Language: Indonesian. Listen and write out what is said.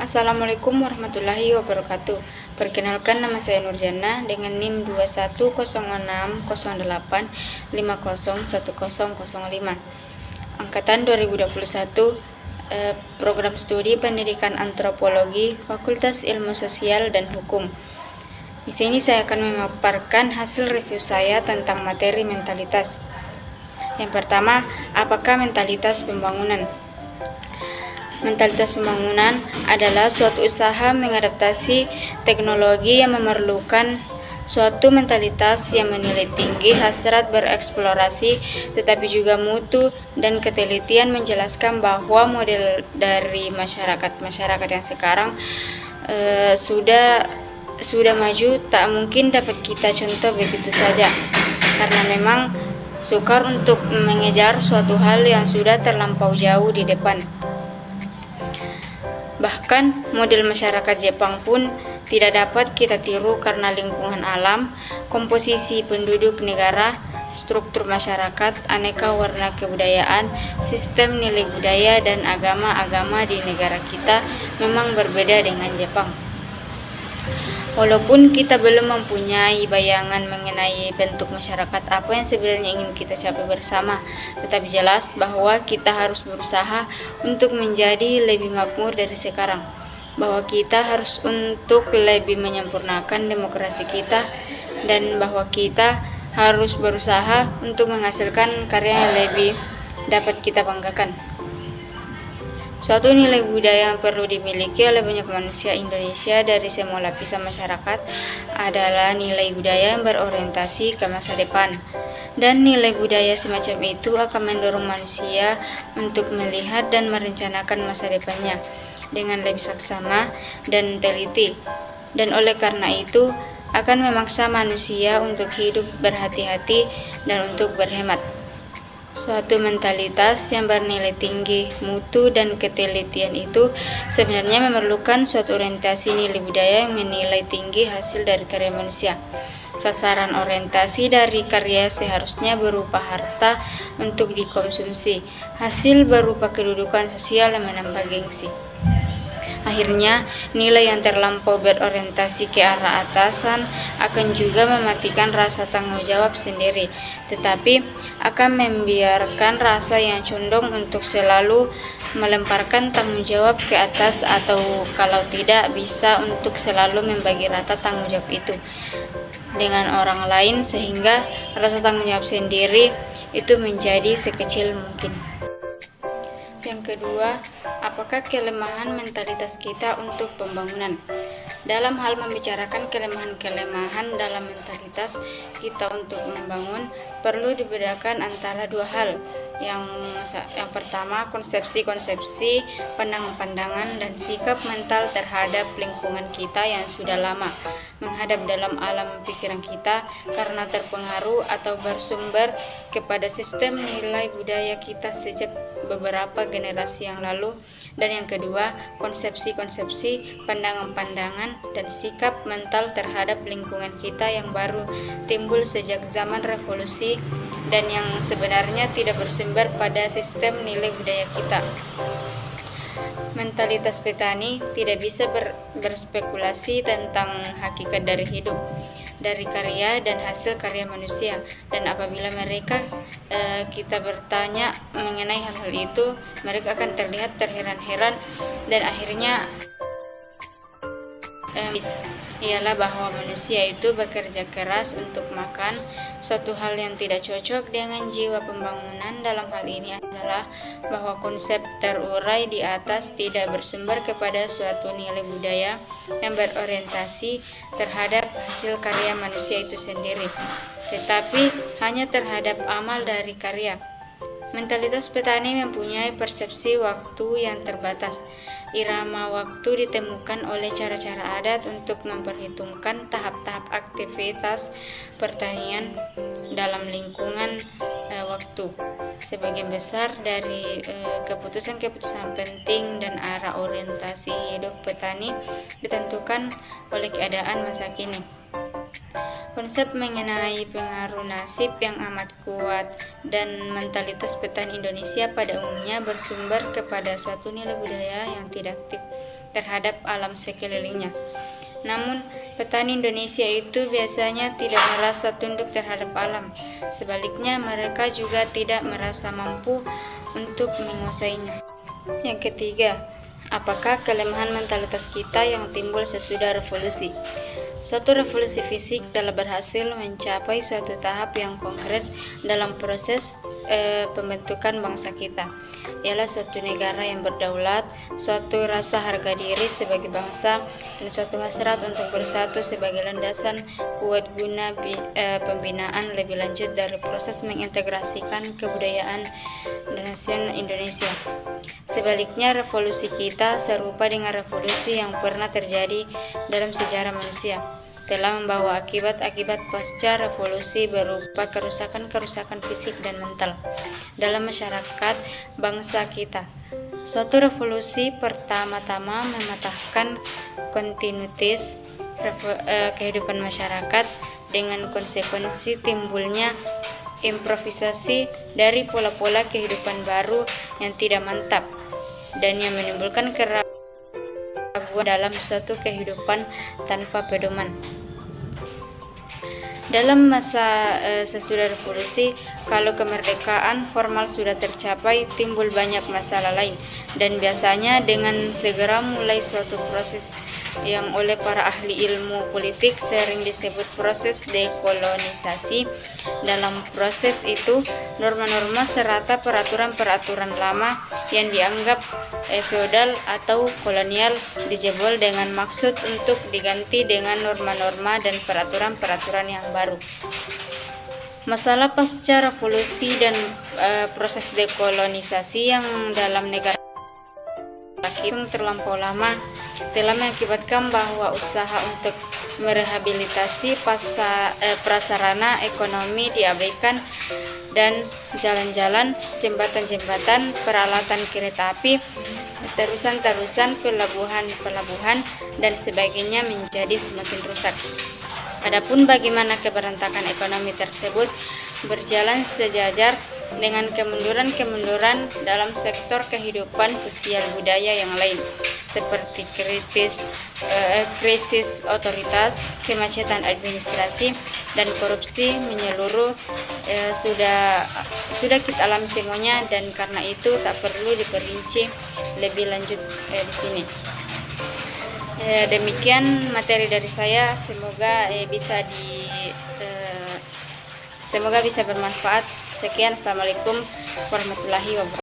Assalamualaikum warahmatullahi wabarakatuh. Perkenalkan, nama saya Nurjana dengan NIM 210608501005 angkatan 2021, program studi pendidikan antropologi, Fakultas Ilmu Sosial dan Hukum. Di sini saya akan memaparkan hasil review saya tentang materi mentalitas. Yang pertama, apakah mentalitas pembangunan? Mentalitas pembangunan adalah suatu usaha mengadaptasi teknologi yang memerlukan suatu mentalitas yang menilai tinggi hasrat bereksplorasi, tetapi juga mutu dan ketelitian menjelaskan bahwa model dari masyarakat yang sekarang sudah maju tak mungkin dapat kita contoh begitu saja, karena memang sukar untuk mengejar suatu hal yang sudah terlampau jauh di depan. Bahkan model masyarakat Jepang pun tidak dapat kita tiru karena lingkungan alam, komposisi penduduk negara, struktur masyarakat, aneka warna kebudayaan, sistem nilai budaya dan agama-agama di negara kita memang berbeda dengan Jepang. Walaupun kita belum mempunyai bayangan mengenai bentuk masyarakat apa yang sebenarnya ingin kita capai bersama, tetapi jelas bahwa kita harus berusaha untuk menjadi lebih makmur dari sekarang, bahwa kita harus untuk lebih menyempurnakan demokrasi kita, dan bahwa kita harus berusaha untuk menghasilkan karya yang lebih dapat kita banggakan. Suatu nilai budaya yang perlu dimiliki oleh banyak manusia Indonesia dari semua lapisan masyarakat adalah nilai budaya yang berorientasi ke masa depan. Dan nilai budaya semacam itu akan mendorong manusia untuk melihat dan merencanakan masa depannya dengan lebih saksama dan teliti. Dan oleh karena itu akan memaksa manusia untuk hidup berhati-hati dan untuk berhemat. Suatu mentalitas yang bernilai tinggi, mutu, dan ketelitian itu sebenarnya memerlukan suatu orientasi nilai budaya yang menilai tinggi hasil dari karya manusia. Sasaran orientasi dari karya seharusnya berupa harta untuk dikonsumsi, hasil berupa kedudukan sosial yang menambah gengsi. Akhirnya, nilai yang terlampau berorientasi ke arah atasan akan juga mematikan rasa tanggung jawab sendiri, tetapi akan membiarkan rasa yang condong untuk selalu melemparkan tanggung jawab ke atas, atau kalau tidak bisa untuk selalu membagi rata tanggung jawab itu dengan orang lain, sehingga rasa tanggung jawab sendiri itu menjadi sekecil mungkin. Yang kedua, apakah kelemahan mentalitas kita untuk pembangunan? Dalam hal membicarakan kelemahan-kelemahan dalam mentalitas kita untuk membangun, perlu dibedakan antara dua hal. Yang pertama, konsepsi-konsepsi, pandangan-pandangan, dan sikap mental terhadap lingkungan kita yang sudah lama menghadap dalam alam pikiran kita karena terpengaruh atau bersumber kepada sistem nilai budaya kita sejak beberapa generasi yang lalu. Dan yang kedua, konsepsi-konsepsi, pandangan-pandangan, dan sikap mental terhadap lingkungan kita yang baru timbul sejak zaman revolusi dan yang sebenarnya tidak bersumber pada sistem nilai budaya kita. Mentalitas petani tidak bisa berspekulasi tentang hakikat dari hidup, dari karya dan hasil karya manusia. Dan apabila kita bertanya mengenai hal-hal itu, mereka akan terlihat terheran-heran dan akhirnya ialah bahwa manusia itu bekerja keras untuk makan, suatu hal yang tidak cocok dengan jiwa pembangunan. Dalam hal ini adalah bahwa konsep terurai di atas tidak bersumber kepada suatu nilai budaya yang berorientasi terhadap hasil karya manusia itu sendiri, tetapi hanya terhadap amal dari karya. Mentalitas petani mempunyai persepsi waktu yang terbatas. Irama waktu ditemukan oleh cara-cara adat untuk memperhitungkan tahap-tahap aktivitas pertanian dalam lingkungan waktu. Sebagian besar dari keputusan-keputusan penting dan arah orientasi hidup petani ditentukan oleh keadaan masa kini. Konsep mengenai pengaruh nasib yang amat kuat dan mentalitas petani Indonesia pada umumnya bersumber kepada suatu nilai budaya yang tidak aktif terhadap alam sekelilingnya. Namun, petani Indonesia itu biasanya tidak merasa tunduk terhadap alam. Sebaliknya, mereka juga tidak merasa mampu untuk menguasainya. Yang ketiga, apakah kelemahan mentalitas kita yang timbul sesudah revolusi? Suatu revolusi fisik telah berhasil mencapai suatu tahap yang konkret dalam proses pembentukan bangsa kita, ialah suatu negara yang berdaulat, suatu rasa harga diri sebagai bangsa, dan suatu hasrat untuk bersatu sebagai landasan kuat guna pembinaan lebih lanjut dari proses mengintegrasikan kebudayaan nasional Indonesia. Sebaliknya, revolusi kita serupa dengan revolusi yang pernah terjadi dalam sejarah manusia, telah membawa akibat-akibat pasca revolusi berupa kerusakan-kerusakan fisik dan mental dalam masyarakat bangsa kita. Suatu revolusi pertama-tama mematahkan kontinuitas kehidupan masyarakat dengan konsekuensi timbulnya improvisasi dari pola-pola kehidupan baru yang tidak mantap dan yang menimbulkan keraguan dalam suatu kehidupan tanpa pedoman. Dalam masa sesudah revolusi, kalau kemerdekaan formal sudah tercapai, timbul banyak masalah lain, dan biasanya dengan segera mulai suatu proses yang oleh para ahli ilmu politik sering disebut proses dekolonisasi. Dalam proses itu, norma-norma serta peraturan-peraturan lama yang dianggap feodal atau kolonial dijebol dengan maksud untuk diganti dengan norma-norma dan peraturan-peraturan yang baru. Masalah pasca revolusi dan proses dekolonisasi yang dalam negara hitung terlampau lama telah mengakibatkan bahwa usaha untuk merehabilitasi prasarana ekonomi diabaikan, dan jalan-jalan, jembatan-jembatan, peralatan kereta api, terusan-terusan, pelabuhan-pelabuhan, dan sebagainya menjadi semakin rusak. Adapun bagaimana keberontakan ekonomi tersebut berjalan sejajar dengan kemunduran-kemunduran dalam sektor kehidupan sosial budaya yang lain, seperti krisis otoritas, kemacetan administrasi, dan korupsi menyeluruh, sudah kita alami semuanya, dan karena itu tak perlu diperinci lebih lanjut di sini. Demikian materi dari saya, semoga bisa bermanfaat. Sekian, assalamualaikum warahmatullahi wabarakatuh.